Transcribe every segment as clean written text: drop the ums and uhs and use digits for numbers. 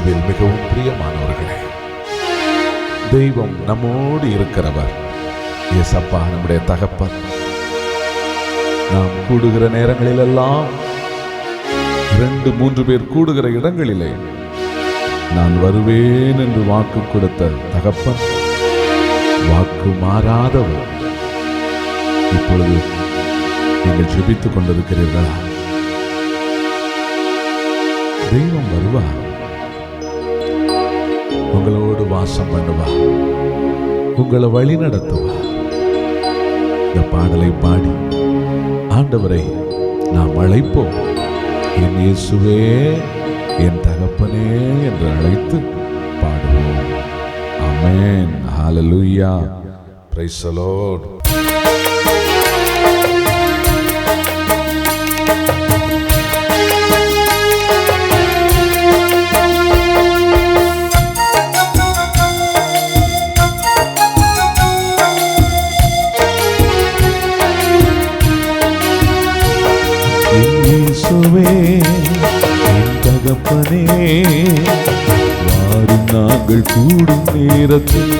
இயேசுவில் மிகவும் பிரியமானவர்களே, தெய்வம் நம்மோடு இருக்கிறவர். இயேசப்பா நம்முடைய தகப்பன். நாம் கூடுகிற நேரங்களிலெல்லாம் 2-3 பேர் கூடுகிற இடங்களிலே நான் வருவேன் என்று வாக்கு கொடுத்த தகப்பன், வாக்கு மாறாதவர். இப்பொழுது நீங்கள் ஜெபித்துக் கொண்டிருக்கிறீர்களா? தெய்வம் வருவார், உங்களோடு வாசம் பண்ணுவார், உங்களை வழி நடத்துவார். இந்த பாடலை பாடி ஆண்டவரை நாம் அழைப்போம். என் இயேசுவே, என் தகப்பனே என்று அழைத்து பாடுவோம். ஆமென். ஹல்லேலூயா. Praise the Lord. இயேசுவே, என் தகப்பனே, வாரும் நாங்கள் கூடும் நேரத்தில்.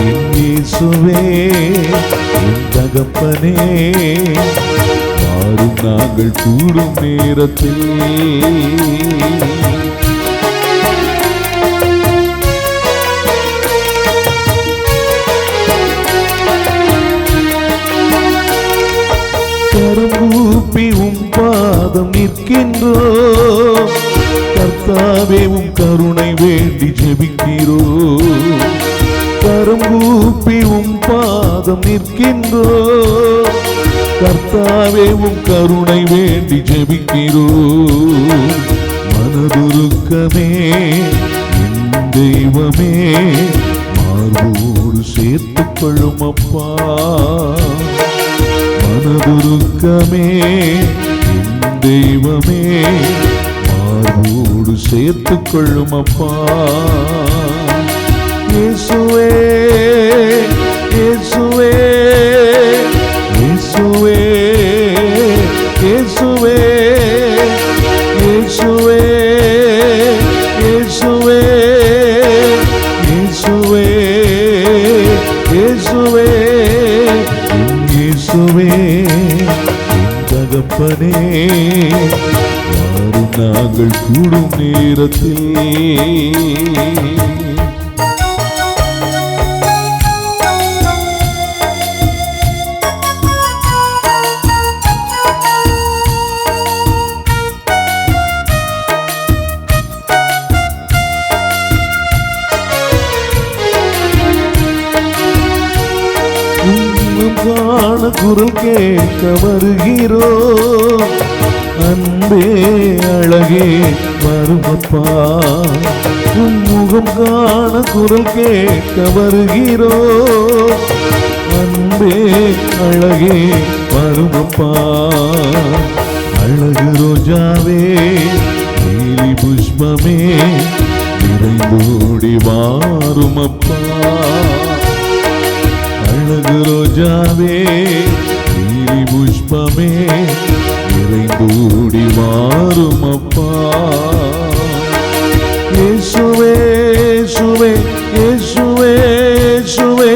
என் இயேசுவே, என் தகப்பனே, வாரும் நாங்கள் கூடும் நேரத்தில். கரங்கூப்பி உம் பாதம் நிற்கின்றோம் கர்த்தாவே, உம் கருணை வேண்டி ஜெபிக்கிறோம். கரங்கூப்பி உம் பாதம் நிற்கின்றோம் கர்த்தாவே, உம் கருணை வேண்டி ஜெபிக்கிறோம். மனதுருக்கமே என் தெய்வமே, மார்போடு சேர்த்துக் கொள்ளும் அப்பா. மனதுருக்கமே என் தெய்வமே, மார்போடு சேர்த்துக் கொள்ளும் அப்பா. இயேசுவே, இயேசுவே, இயேசுவே, இயேசுவே, இயேசுவே, இயேசுவே, இயேசுவே, இயேசுவே, இயேசுவே, என் தகப்பனே, வாரும் நாங்கள் கூடும் நேரத்தில். காண குரல் கேட்க வருகிறோம். அன்பே அழகே வருமப்பா, முகம் காண குரல் கேட்க வருகிறோம். அன்பே அழகே வருமப்பா, அழகு ரோஜாவே, நீலி புஷ்பமே, நிறைந்தோடி வாருமப்பா. அழகு ரோஜாவே, நீலி புஷ்பமே, நிறைந்தோடி வாரும் அப்பா. இயேசுவே, இயேசுவே, இயேசுவே, இயேசுவே,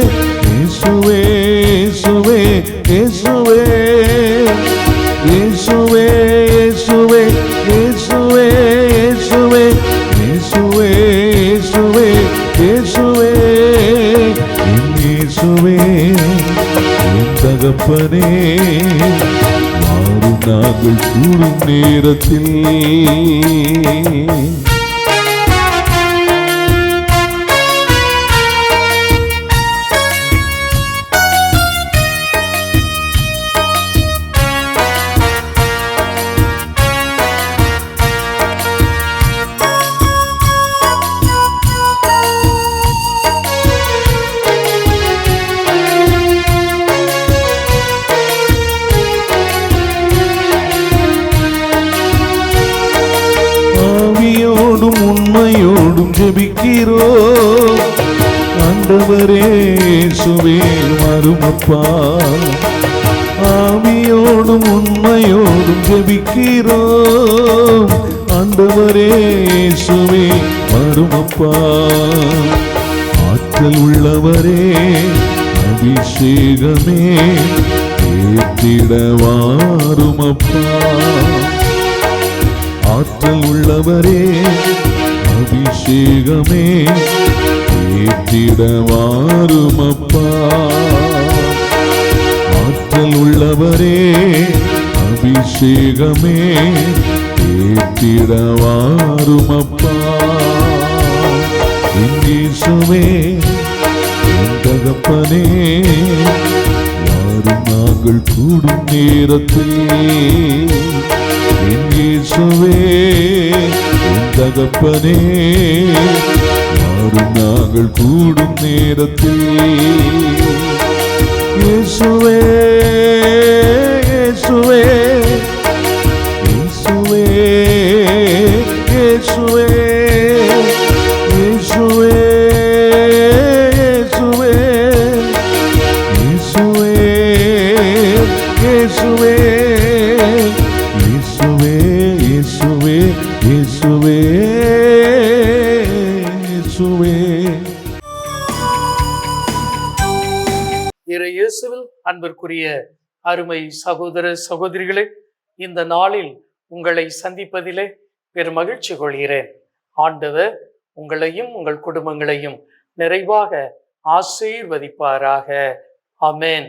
இயேசுவே, இயேசுவே, இயேசுவே, இயேசுவே, இயேசுவே, இயேசுவே, இயேசுவே, இயேசுவே, இயேசுவே, இயேசுவே, என் தகப்பனே, வாரும் நாங்கள் கூடும் நேரத்தில். உண்மையோடும் ஜெபிக்கிறோம். ஆண்டவரே இயேசுவே வருமப்பா, ஆவியோடும் உண்மையோடும் ஜெபிக்கிறோம். ஆண்டவரே இயேசுவே வருமப்பா, ஆற்றல் உள்ளவரே அபிஷேகமே ஏற்றிட வாருமப்பா, ஆற்றல் உள்ளவரே அபிஷேகமே ஏற்றிட வாருமப்பா, ஆற்றல் உள்ளவரே அபிஷேகமே ஏற்றிட வாருமப்பா, இயேசுவே என் தகப்பனே வாரும் நாங்கள் கூடும் நேரத்தில், இயேசுவே என் தகப்பனே வாரும் நாங்கள் கூடும் நேரத்தில், இயேசுவே இயேசுவே இயேசுவே இயேசுவே இயேசுவே இயேசுவே இயேசுவே இயேசுவே இயேசுவே இயேசுவே இயேசுவே. இயேசுவில் அன்பிற்குரிய அருமை சகோதர சகோதரிகளே, இந்த நாளில் உங்களை சந்திப்பதிலே பெரும் மகிழ்ச்சி கொள்கிறேன். ஆண்டவர் உங்களையும் உங்கள் குடும்பங்களையும் நிறைவாக ஆசீர்வதிப்பாராக. ஆமென்.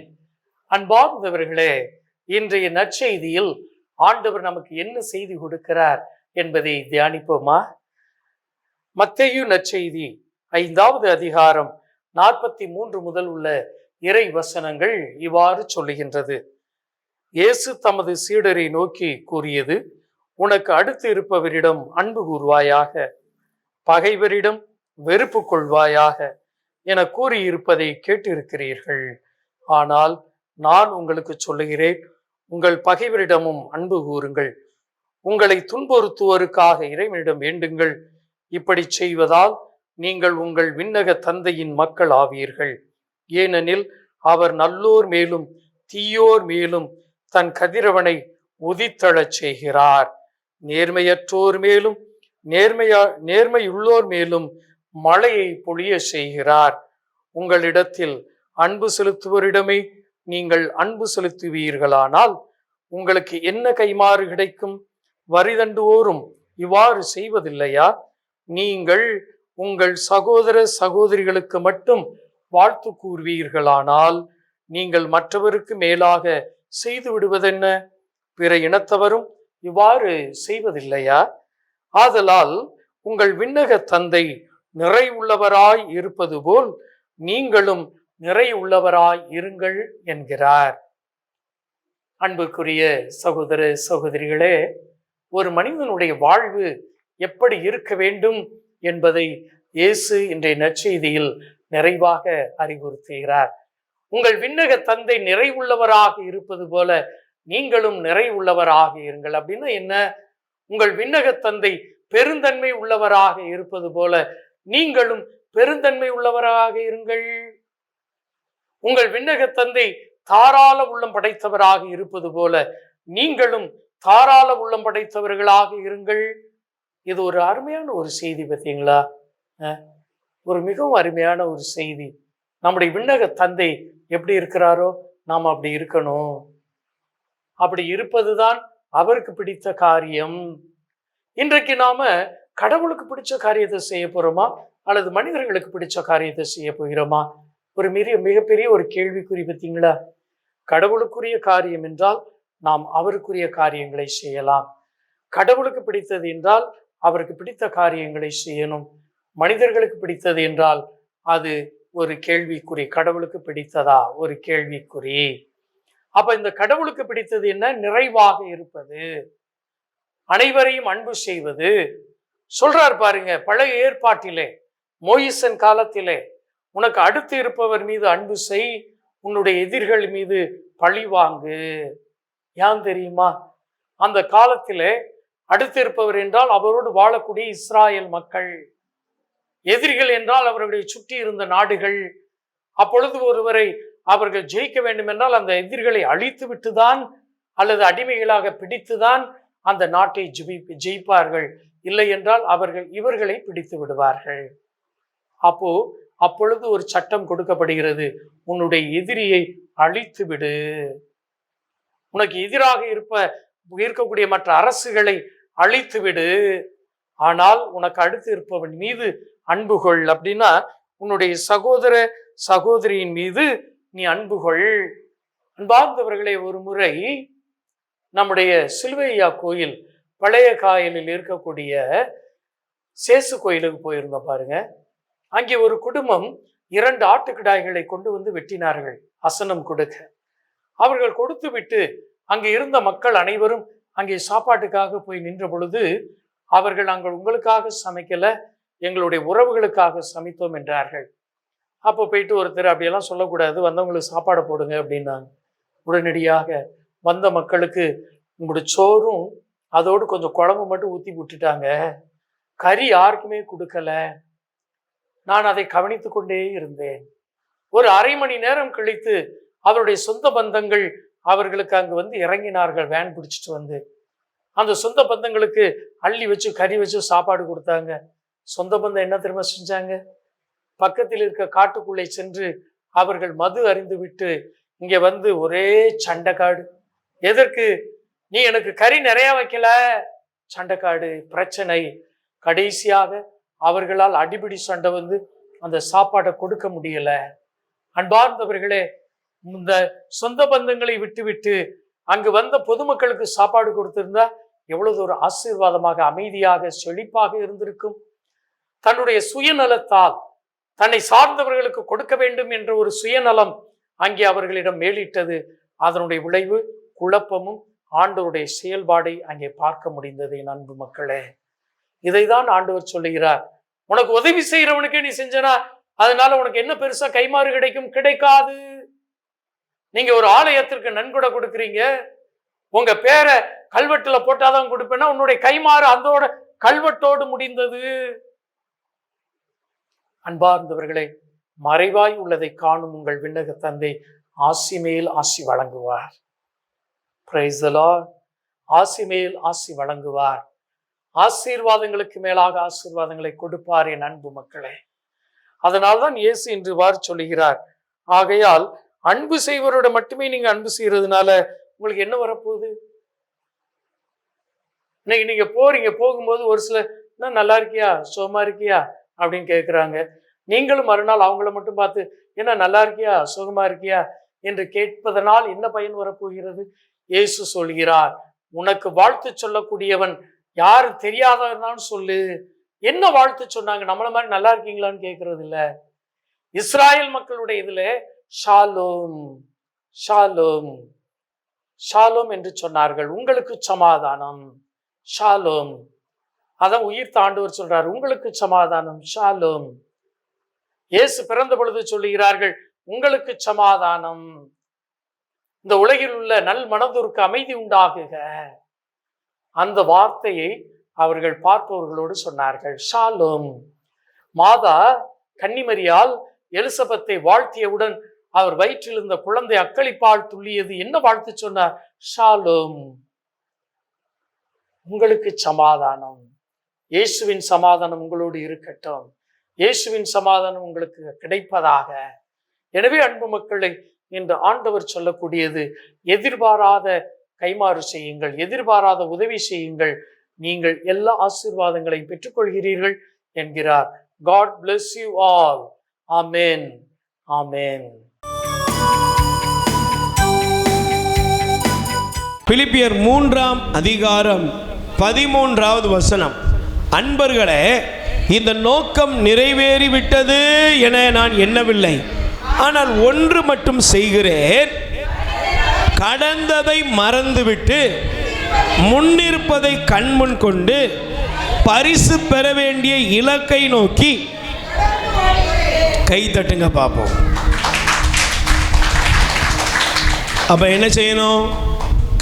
அன்பார்ந்தவர்களே, இன்றைய நற்செய்தியில் ஆண்டவர் நமக்கு என்ன செய்தி கொடுக்கிறார் என்பதை தியானிப்போமா? மத்தேயு நற்செய்தி 5வது அதிகாரம் 43 முதல் உள்ள இறை வசனங்கள் இவ்வாறு சொல்லுகின்றது. இயேசு தமது சீடரை நோக்கி கூறியது, உனக்கு அடுத்து இருப்பவரிடம் அன்பு கூர்வாயாக, பகைவரிடம் வெறுப்பு கொள்வாயாக என கூறியிருப்பதை கேட்டிருக்கிறீர்கள். ஆனால் நான் உங்களுக்கு சொல்லுகிறேன், உங்கள் பகைவரிடமும் அன்பு கூறுங்கள், உங்களை துன்புறுத்துவோருக்காக இறைவனிடம் வேண்டுங்கள். இப்படி செய்வதால் நீங்கள் உங்கள் விண்ணக தந்தையின் மக்கள் ஆவீர்கள். ஏனெனில் அவர் நல்லோர் மேலும் தீயோர் மேலும் தன் கதிரவனை உதித்தழச் செய்கிறார். நேர்மையற்றோர் மேலும் நேர்மையுள்ளோர் மேலும் மழையை பொழிய செய்கிறார். உங்களிடத்தில் அன்பு செலுத்துவோரிடமே நீங்கள் அன்பு செலுத்துவீர்களானால் உங்களுக்கு என்ன கைமாறு கிடைக்கும்? வரிதண்டுவோரும் இவ்வாறு செய்வதில்லையா? நீங்கள் உங்கள் சகோதர சகோதரிகளுக்கு மட்டும் வாழ்த்து கூறுவீர்களானால் நீங்கள் மற்றவருக்கு மேலாக செய்து விடுவதென்ன? பிற இனத்தவரும் இவ்வாறு செய்வதில்லையா? ஆதலால் உங்கள் விண்ணக தந்தை நிறை உள்ளவராய் இருப்பது போல் நீங்களும் நிறை உள்ளவராய் இருங்கள் என்கிறார். அன்புக்குரிய சகோதர சகோதரிகளே, ஒரு மனிதனுடைய வாழ்வு எப்படி இருக்க வேண்டும் என்பதை இயேசு இன்றைய நற்செய்தியில் நிறைவாக அறிவுறுத்துகிறார். உங்கள் விண்ணக தந்தை நிறை உள்ளவராக இருப்பது போல நீங்களும் நிறை உள்ளவராக இருங்கள். அப்படின்னா என்ன? உங்கள் விண்ணக தந்தை பெருந்தன்மை உள்ளவராக இருப்பது போல நீங்களும் பெருந்தன்மை உள்ளவராக இருங்கள். உங்கள் விண்ணக தந்தை தாராள உள்ளம் படைத்தவராக இருப்பது போல நீங்களும் தாராள உள்ளம் படைத்தவர்களாக இருங்கள். இது ஒரு அருமையான ஒரு செய்தி, பார்த்தீங்களா? ஒரு மிகவும் அருமையான ஒரு செய்தி. நம்முடைய விண்ணக தந்தை எப்படி இருக்கிறாரோ நாம் அப்படி இருக்கணும். அப்படி இருப்பதுதான் அவருக்கு பிடித்த காரியம். இன்றைக்கு நாம கடவுளுக்கு பிடிச்ச காரியத்தை செய்ய போறோமா அல்லது மனிதர்களுக்கு பிடிச்ச காரியத்தை செய்ய போகிறோமா? ஒரு மிகப்பெரிய ஒரு கேள்விக்குறி, பார்த்தீங்களா? கடவுளுக்குரிய காரியம் என்றால் நாம் அவருக்குரிய காரியங்களை செய்யலாம். கடவுளுக்கு பிடித்தது என்றால் அவருக்கு பிடித்த காரியங்களை செய்யணும். மனிதர்களுக்கு பிடித்தது என்றால் அது ஒரு கேள்விக்குறி. கடவுளுக்கு பிடித்ததா? ஒரு கேள்விக்குறி. அப்ப இந்த கடவுளுக்கு பிடித்தது என்ன? நிறைவாக இருப்பது, அனைவரையும் அன்பு செய்வது. சொல்றார் பாருங்க, பழைய ஏற்பாட்டிலே மோயிசன் காலத்திலே உனக்கு அடுத்து இருப்பவர் மீது அன்பு செய், உன்னுடைய எதிரிகள் மீது பழி வாங்கு. ஏன் தெரியுமா? அந்த காலத்திலே அடுத்து இருப்பவர் என்றால் அவரோடு வாழக்கூடிய இஸ்ராயல் மக்கள், எதிரிகள் என்றால் அவர்களுடைய சுற்றி இருந்த நாடுகள். அப்பொழுது ஒருவரை அவர்கள் ஜெயிக்க வேண்டும் என்றால் அந்த எதிரிகளை அழித்து விட்டுதான் அல்லது அடிமைகளாக பிடித்துதான் அந்த நாட்டை ஜெயிப்பார்கள். இல்லை என்றால் அவர்கள் இவர்களை பிடித்து விடுவார்கள். அப்பொழுது ஒரு சட்டம் கொடுக்கப்படுகிறது, உன்னுடைய எதிரியை அழித்து விடு. உனக்கு எதிராக இருக்கக்கூடிய மற்ற அரசுகளை அழித்து விடு, ஆனால் உனக்கு அடுத்து இருப்பவன் மீது அன்பு கொள். அப்படின்னா உன்னுடைய சகோதர சகோதரியின் மீது நீ அன்பு கொள். அன்பார்ந்தவர்களே, ஒரு முறை நம்முடைய சிலுவையா கோயில் பழைய காயலில் இருக்கக்கூடிய சேசு கோயிலுக்கு போயிருந்தோம் பாருங்க. அங்கே ஒரு குடும்பம் 2 ஆட்டுக்கிடாய்களை கொண்டு வந்து வெட்டினார்கள் அசனம் கொடுக்க. அவர்கள் கொடுத்து விட்டு அங்கே இருந்த மக்கள் அனைவரும் அங்கே சாப்பாட்டுக்காக போய் நின்ற பொழுது அவர்கள் நாங்கள் உங்களுக்காக சமைக்கல, எங்களுடைய உறவுகளுக்காக சமைத்தோம் என்றார்கள். அப்போ போயிட்டு ஒருத்தர் அப்படியெல்லாம் சொல்லக்கூடாது, வந்தவங்களுக்கு சாப்பாடை போடுங்க அப்படின்னாங்க. உடனடியாக வந்த மக்களுக்கு உங்களுடைய சோறும் அதோடு கொஞ்சம் குழம்பு மட்டும் ஊற்றி விட்டுட்டாங்க, கறி யாருக்குமே கொடுக்கல. நான் அதை கவனித்து கொண்டே இருந்தேன். ஒரு அரை மணி நேரம் கழித்து அவருடைய சொந்த பந்தங்கள் அவர்களுக்கு அங்கு வந்து இறங்கினார்கள். வேன் பிடிச்சிட்டு வந்து அந்த சொந்த பந்தங்களுக்கு அள்ளி வச்சு கறி வச்சு சாப்பாடு கொடுத்தாங்க. சொந்த பந்தம் என்ன திரும்ப செஞ்சாங்க, பக்கத்தில் இருக்க காட்டுக்குள்ளே சென்று அவர்கள் மது அறிந்து விட்டு இங்கே வந்து ஒரே சண்டைக்காடு. எதற்கு? நீ எனக்கு கறி நிறைய வைக்கல, சண்டைக்காடு, பிரச்சனை. கடைசியாக அவர்களால் அடிபிடி சண்டை வந்து அந்த சாப்பாடை கொடுக்க முடியல. அன்பார்ந்தவர்களே, இந்த சொந்த பந்தங்களை விட்டு அங்கு வந்த பொதுமக்களுக்கு சாப்பாடு கொடுத்திருந்தா எவ்வளவு ஒரு ஆசீர்வாதமாக, அமைதியாக, செழிப்பாக இருந்திருக்கும். தன்னுடைய சுயநலத்தால் தன்னை சார்ந்தவர்களுக்கு கொடுக்க வேண்டும் என்ற ஒரு சுயநலம் அங்கே அவர்களிடம் மேலிட்டது. அதனுடைய விளைவு குழப்பமும் ஆண்டவருடைய செயல்பாடை அங்கே பார்க்க முடிந்தது. என் அன்பு மக்களே, இதைதான் ஆண்டவர் சொல்லுகிறார். உனக்கு உதவி செய்யறவனுக்கே நீ செஞ்சனா அதனால உனக்கு என்ன பெருசா கைமாறு கிடைக்கும்? கிடைக்காது. நீங்க ஒரு ஆலயத்திற்கு நன்கொடை கொடுக்குறீங்க, உங்க பேரை கல்வெட்டுல போட்டாதான் கொடுப்பேன்னா உன்னுடைய கைமாறு அதோட கல்வெட்டோடு முடிந்தது. அன்பார்ந்தவர்களே, மறைவாய் உள்ளதை காணும் உங்கள் விண்ணக தந்தை ஆசி மேல் ஆசி வழங்குவார். Price the Lord. ஆசி மேல் ஆசி வழங்குவார். ஆசீர்வாதங்களுக்கு மேலாக ஆசீர்வாதங்களை கொடுப்பார். என் அன்பு மக்களே, அதனால்தான் இயேசு இன்று வார் சொல்லுகிறார், ஆகையால் அன்பு செய்வரோட மட்டுமே நீங்க அன்பு செய்யறதுனால உங்களுக்கு என்ன வரப்போகுது? இன்னைக்கு நீங்க போறீங்க, போகும்போது ஒரு சிலர் நல்லா இருக்கியா, சுகமா இருக்கியா அப்படின்னு கேட்கிறாங்க. நீங்களும் மறுநாள் அவங்கள மட்டும் பார்த்து என்ன நல்லா இருக்கியா, சுகமா இருக்கியா என்று கேட்பதனால் என்ன பயன் வரப்போகிறது? இயேசு சொல்கிறார், உனக்கு வாழ்த்து சொல்லக்கூடியவன் யாரு தெரியாதவர்தான் சொல்லு. என்ன வாழ்த்து சொன்னாங்க? நம்மள மாதிரி நல்லா இருக்கீங்களான்னு கேட்கறது இல்ல. இஸ்ராயல் மக்களுடைய இதுல ஷாலோம் ஷாலோம் ஷாலோம் என்று சொன்னார்கள். உங்களுக்கு சமாதானம், ஷாலோம். அதான் உயிர்த்த ஆண்டவர் சொல்றார், உங்களுக்கு சமாதானம், ஷாலோம். இயேசு பிறந்த பொழுது சொல்லுகிறார்கள், உங்களுக்கு சமாதானம். இந்த உலகில் உள்ள நல் மனதோருக்கு அமைதி உண்டாகுக. அந்த வார்த்தையை அவர்கள் பார்ப்பவர்களோடு சொன்னார்கள், ஷாலோம். மாதா கன்னிமரியால் எலிசபெத்தை வாழ்த்தியவுடன் அவர் வயிற்றில் இருந்த குழந்தை அக்களிப்பால் துள்ளியது. என்ன வாழ்த்து சொன்னார்? ஷாலோம், உங்களுக்கு சமாதானம். இயேசுவின் சமாதானம் உங்களோடு இருக்கட்டும். இயேசுவின் சமாதானம் உங்களுக்கு கிடைப்பதாக. எனவே அன்பு மக்களை, இன்று ஆண்டவர் சொல்லக்கூடியது, எதிர்பாராத கைமாறு செய்யுங்கள், எதிர்பாராத உதவி செய்யுங்கள், நீங்கள் எல்லா ஆசீர்வாதங்களையும் பெற்றுக்கொள்கிறீர்கள் என்கிறார். God bless you all. Amen. Amen. பிலிப்பியர் 3ஆம் அதிகாரம் 13வது வசனம். அன்பர்களே, இந்த நோக்கம் நிறைவேறிவிட்டது என நான் எண்ணவில்லை, ஆனால் ஒன்று மட்டும் செய்கிறேன், கடந்ததை மறந்துவிட்டு முன்னிருப்பதை கண்முன் கொண்டு பரிசு பெற வேண்டிய இலக்கை நோக்கி. கை தட்டுங்க பார்ப்போம். அப்ப என்ன செய்யணும்?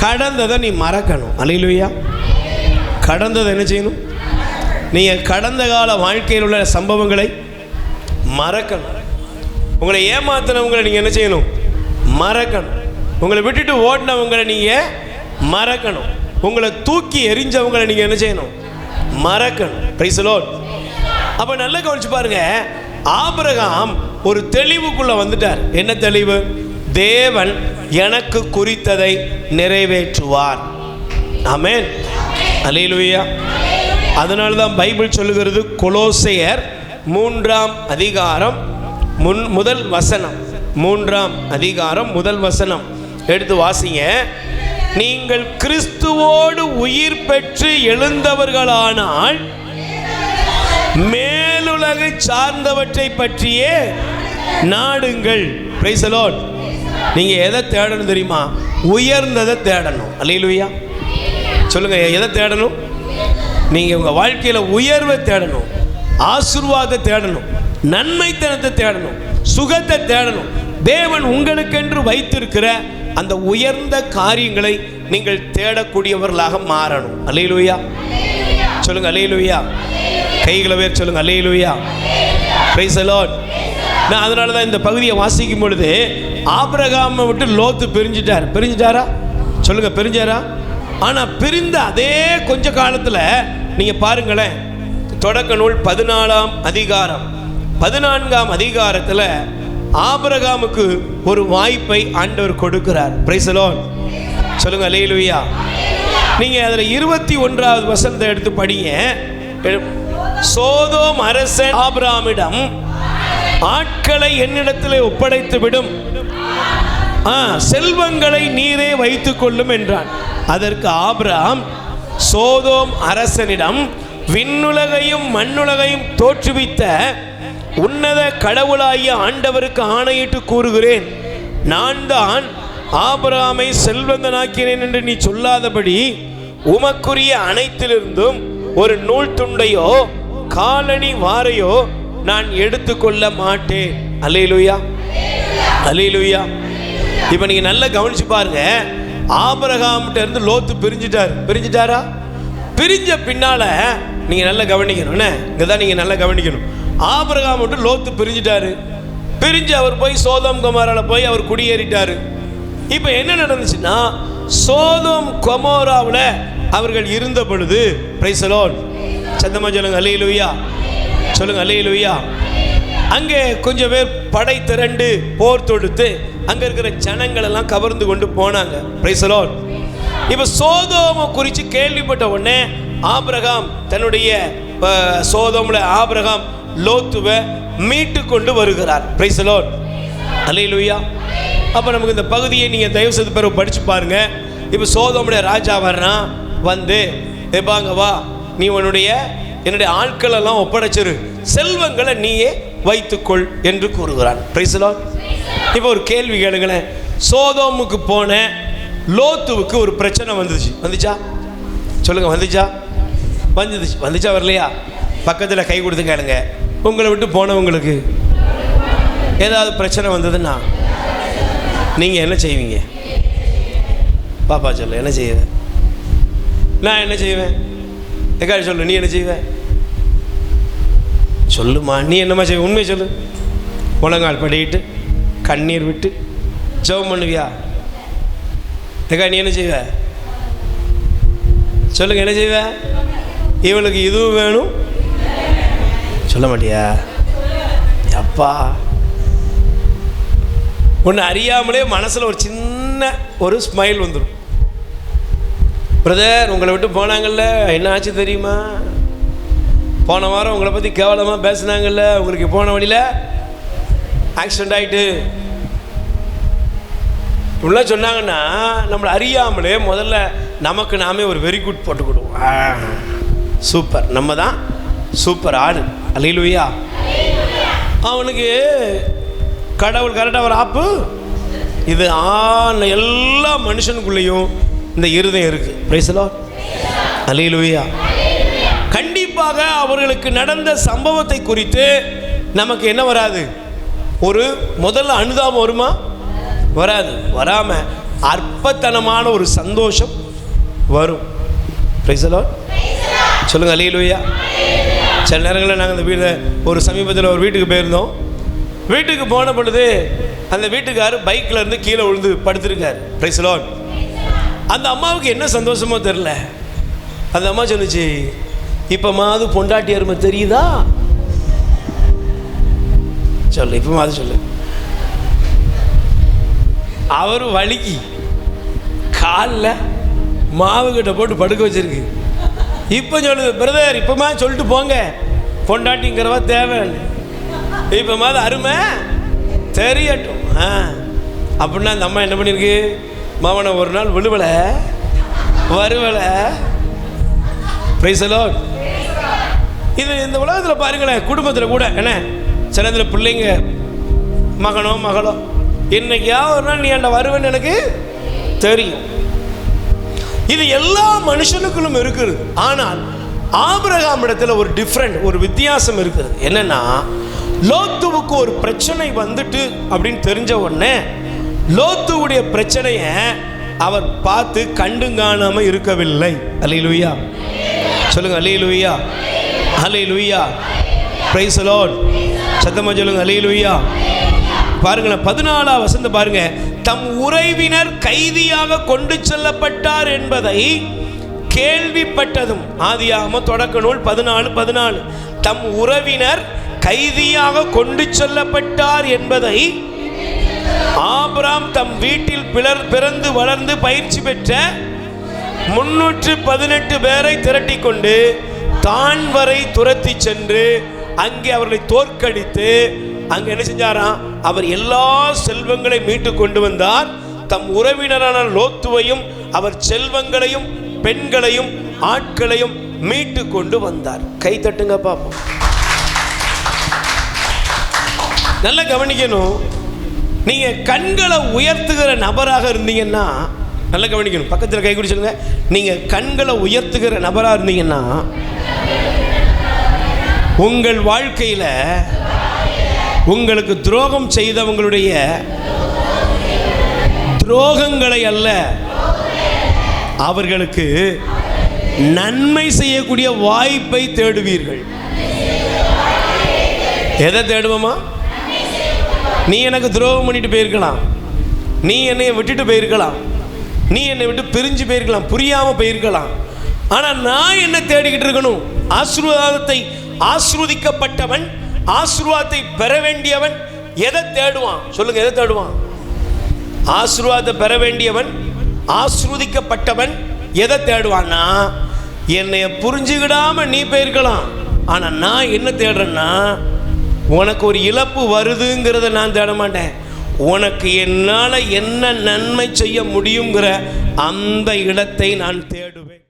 கடந்ததை நீ மறக்கணும். அல்லேலூயா. கடந்ததை என்ன செய்யணும்? நீங்கள் கடந்த கால வாழ்க்கையில் உள்ள சம்பவங்களை மறக்கணும். உங்களை ஏமாத்தினவங்களை நீங்கள் என்ன செய்யணும்? மறக்கணும். உங்களை விட்டுட்டு ஓடினவங்களை நீங்கள் மறக்கணும். உங்களை தூக்கி எறிஞ்சவங்களை நீங்கள் என்ன செய்யணும்? மறக்கணும். Praise the Lord. அப்ப நல்லா கவனிச்சு பாருங்க, ஆபிரகாம் ஒரு தெளிவுக்குள்ள வந்துட்டார். என்ன தெளிவு? தேவன் எனக்கு குறித்ததை நிறைவேற்றுவார். ஆமென், அல்லேலூயா. அதனால தான் பைபிள் சொல்லுகிறது, கொலோசையர் 3ஆம் அதிகாரம் முதல் வசனம், 3ஆம் அதிகாரம் முதல் வசனம் எடுத்து வாசிங்க. நீங்கள் கிறிஸ்துவோடு உயிர் பெற்று எழுந்தவர்களானால் மேலுலகை சார்ந்தவற்றை பற்றியே நாடுங்கள். Price the Lord. நீங்க எதை தேடணும் தெரியுமா? உயர்ந்ததை தேடணும். அல்லேலூயா. சொல்லுங்க, எதை தேடணும்? நீங்க உங்க வாழ்க்கையில உயர்வை தேடணும், ஆசீர்வாதத்தை தேடணும், நன்மைத்தனத்தை தேடணும், சுகத்தை தேடணும். தேவன் உங்களுக்கென்று வைத்திருக்கிற அந்த உயர்ந்த காரியங்களை நீங்கள் தேடக்கூடியவர்களாக மாறணும். அல்லேலூயா. சொல்லுங்க அல்லேலூயா. கைகளை வேர் சொல்லுங்க அல்லேலூயா. Price the Lord. நான் அதனால தான் இந்த பகுதியை வாசிக்கும் பொழுது ஆபிரகாமை விட்டு லோத்து பிரிஞ்சிட்டார். பிரிஞ்சிட்டாரா? சொல்லுங்க, பிரிஞ்சாரா? ஆனால் பிரிந்த அதே கொஞ்ச காலத்தில் நீங்கள் பாருங்களேன், தொடக்க நூல் 14ஆம் அதிகாரம் 14ஆம் அதிகாரத்தில் ஆபிரகாமுக்கு ஒரு வாய்ப்பை ஆண்டவர் கொடுக்கிறார். Price the Lord. சொல்லுங்க அல்லேலூயா. நீங்கள் அதில் 21வது வசனத்தை எடுத்து படிங்க. சோதோம் அரசன் ஆபிரகாமிடம் ஆட்களை என்னிடத்திலே ஒப்படைத்து விடும், செல்வங்களை நீரே வைத்துக் கொள்ளும் என்றான். அதற்கு ஆபிரகாம் சோதோம் அரசனிடம், விண்ணுலகையும் மண்ணுலகையும் தோற்றுவித்த உன்னத கடவுளாகிய ஆண்டவருக்கு ஆணையிட்டு கூறுகிறேன், நான் தான் ஆபிரகாமை செல்வந்தனாக்கினேன் என்று நீ சொல்லாதபடி உமக்குரிய அனைத்திலிருந்தும் ஒரு நூல் துண்டையோ காலணி வாரையோ நான் எடுத்துக்கொள்ள மாட்டேன். அல்லேலூயா, அல்லேலூயா. இப்போ நீங்க நல்லா கவனிச்சு பாருங்க, ஆபிரகாம்கிட்ட இருந்து லோத்து பிரிஞ்சிட்டாரா? பிரிஞ்ச பின்னால நீங்க நல்லா கவனிக்கணும். இங்கதான் நீங்க நல்லா கவனிக்கணும். ஆபிரகாம் விட்டு லோத்து பிரிஞ்சிட்டாரு. பிரிஞ்சு அவர் போய் சோதோம் கொமோரால போய் அவர் குடியேறிட்டாரு. இப்போ என்ன நடந்துச்சுன்னா, சோதோம் கொமோராவில் அவர்கள் இருந்த பொழுது, பிரைஸ் தி லார்ட், சத்தமா சொல்லுங்க அல்லேலூயா. சொல்லுங்க அல்லேலூயா. அங்கே கொஞ்சம் பேர் படை திரண்டு போர் தொடுத்து அங்க இருக்கிற ஜனங்கள் எல்லாம் கவர்ந்து கொண்டு போனாங்க. Price the Lord. இப்போ சோதோமை குறித்து கேள்விப்பட்ட உடனே ஆபிரகாம் தன்னுடைய சோதோம்ல ஆபிரகாம் லோத்துவை மீட்டு கொண்டு வருகிறார். பிரைஸ் தி லார்ட், அல்லேலூயா. அப்போ நமக்கு இந்த பகுதியை நீங்கள் தயவு செய்து பிறகு படிச்சு பாருங்க. இப்போ சோதோமுடைய ராஜா வர்றான், வந்து எப்பாங்க வா, நீ என்னுடைய ஆட்கள் எல்லாம் ஒப்படைச்சிரு, செல்வங்களை நீயே வைத்துக்கொள் என்று கூறுகிறான். Price the Lord. இப்போ ஒரு கேள்வி கேளுங்களேன். சோதோமுக்கு போன லோத்துவுக்கு ஒரு பிரச்சனை வந்துச்சா? சொல்லுங்க, வந்துச்சா வரலையா? பக்கத்தில் கை கொடுத்து கேளுங்க. உங்களை விட்டு போனவங்களுக்கு ஏதாவது பிரச்சனை வந்ததுன்னா நீங்கள் என்ன செய்வீங்க? பாப்பா சொல்லு, என்ன செய்வேன்? நான் என்ன செய்வேன்? எக்காடி சொல்லு, நீ என்ன செய்வ? சொல்லுமா, நீ என்னம்மா செய்வ? உண்மையை சொல்லு. முழங்கால் படிக்கிட்டு கண்ணீர் விட்டு ஜெபம் பண்ணுவியா? எக்கா நீ என்ன செய்வ? சொல்லுங்க, என்ன செய்வ? இவளுக்கு இதுவும் வேணும் சொல்ல மாட்டியா? அப்பா, ஒன்று அறியாமலே மனசில் ஒரு சின்ன ஒரு ஸ்மைல் வந்துடும். பிரதர், உங்களை விட்டு போனாங்கல்ல, என்ன ஆச்சு தெரியுமா? போன வாரம் உங்களை பற்றி கேவலமாக பேசுனாங்கல்ல, உங்களுக்கு போன வழியில் ஆக்சிடெண்ட் ஆகிட்டு இப்படிலாம் சொன்னாங்கன்னா நம்மளை அறியாமலே முதல்ல நமக்கு நாமே ஒரு வெரி குட் போட்டுக்கிடுவோம். சூப்பர், நம்ம தான் சூப்பர் ஆடு. அல்லேலூயா. அவனுக்கு கடவுள் கரெக்டாக ஒரு ஆப்பு. இது எல்லா மனுஷனுக்குள்ளேயும் இந்த இருதயம் இருக்குது. பிரைஸ் தி லார்ட், அல்லேலூயா. கண்டிப்பாக அவர்களுக்கு நடந்த சம்பவத்தை குறித்து நமக்கு என்ன வராது? ஒரு முதல்ல அனுதாபம் வருமா? வராது. வராமல் அற்பத்தனமான ஒரு சந்தோஷம் வரும். Price the Lord. சொல்லுங்கள் அல்லேலூயா. சில நேரங்களில் நாங்கள் இந்த வீட்டில் ஒரு சமீபத்தில் ஒரு வீட்டுக்கு போயிருந்தோம். வீட்டுக்கு போன பொழுது அந்த வீட்டுக்காரர் பைக்கில் இருந்து கீழே விழுந்து படுத்திருக்கார். Price the Lord. அந்த அம்மாவுக்கு என்ன சந்தோஷமோ தெரில. அந்த அம்மா சொல்லுச்சு, இப்பமாவது பொண்டாட்டி அருமை தெரியுதா? சொல்லு, இப்பமாவது சொல்லு. அவர் வலிக்கு காலில் மாவு கிட்ட போட்டு படுக்க வச்சிருக்கு. இப்போ சொல்லுது, பிரதர் இப்பமா சொல்லிட்டு போங்க, பொண்டாட்டிங்கிறவா தேவைன்னு. இப்பமாவது அருமை தெரியட்டும். அப்படின்னா அந்த அம்மா என்ன பண்ணியிருக்கு? மவனை ஒரு நாள் விழுவலை வருவலை. Price the Lord. இது இந்த உலகத்தில் பாருங்களேன், குடும்பத்தில் கூட என்ன சில நேரத்தில் பிள்ளைங்க மகனோ மகளோ என்னைக்காவது ஒரு நாள் நீ அந்த வருவேன்னு எனக்கு தெரியும். இது எல்லா மனுஷனுக்குள்ளும் இருக்குது. ஆனால் ஆபிரகாம் இடத்துல ஒரு டிஃப்ரெண்ட், ஒரு வித்தியாசம் இருக்குது. என்னன்னா, லோத்துவுக்கு ஒரு பிரச்சனை வந்துட்டு அப்படின்னு தெரிஞ்ச உடனே லோத்துவுடைய பிரச்சனையை அவர் பார்த்து கண்டுங்காணாம இருக்கவில்லை. அல்லேலூயா சொல்லுங்க, அல்லேலூயா, அல்லேலூயா, பிரைஸ் தி லார்ட். சத்தமா சொல்லுங்க, அல்லேலூயா. பாருங்களேன், 14ஆம் வசனம் பாருங்க. தம் உறவினர் கைதியாக கொண்டு செல்லப்பட்டார் என்பதை கேள்விப்பட்டதும், ஆதியாகமம் தொடக்க நூல் 14:14. தம் உறவினர் கைதியாக கொண்டு செல்லப்பட்டார் என்பதை ஆபிரகாம் தம் வீட்டில் பிறந்து வளர்ந்து பயிற்சி பெற்ற 318 பேரை திரட்டி கொண்டு தான் வரை துரத்தி சென்று அங்கே அவர்களை தோற்கடித்து அங்க என்ன செஞ்சாராம்? அவர் எல்லா செல்வங்களை மீட்டு கொண்டு வந்தார். தம் உறவினரான லோத்துவையும் அவர் செல்வங்களையும் பெண்களையும் ஆட்களையும் மீட்டு கொண்டு வந்தார். கை தட்டுங்க பாப்போம். நல்லா கவனிக்கணும். நீங்க கண்களை உயர்த்துகிற நபராக இருந்தீங்கன்னா, நல்லா கவனிக்கணும், பக்கத்தில் கை குடி சொல்லுங்க. நீங்க கண்களை உயர்த்துகிற நபராக இருந்தீங்கன்னா உங்கள் வாழ்க்கையில் உங்களுக்கு துரோகம் செய்தவங்களுடைய துரோகங்களை அல்ல, அவர்களுக்கு நன்மை செய்யக்கூடிய வாய்ப்பை தேடுவீர்கள். எதை தேடுவோமா? நீ எனக்கு துரோகம் பண்ணிட்டு போயிருக்கலாம், நீ என்னை விட்டுட்டு போயிருக்கலாம், நீ என்னை விட்டு பிரிஞ்சு போயிருக்கலாம், புரியாம போயிருக்கலாம். ஆனால் நான் என்ன தேடிக்கிட்டு இருக்கணும்? ஆசீர்வாதத்தை, ஆசீர்வதிக்கப்பட்டவன், ஆசீர்வாதத்தை பெற வேண்டியவன் எதை தேடுவான்? சொல்லுங்க, எதை தேடுவான்? ஆசீர்வாதத்தை பெற வேண்டியவன், ஆசீர்வதிக்கப்பட்டவன் எதை தேடுவான்னா, என்னைய புரிஞ்சுக்கிடாம நீ போயிருக்கலாம், ஆனால் நான் என்ன தேடுறேன்னா, உனக்கு ஒரு இழப்பு வருதுங்கிறத நான் தேட மாட்டேன், உனக்கு என்னால் என்ன நன்மை செய்ய முடியுங்கிற அந்த இடத்தை நான் தேடுவேன்.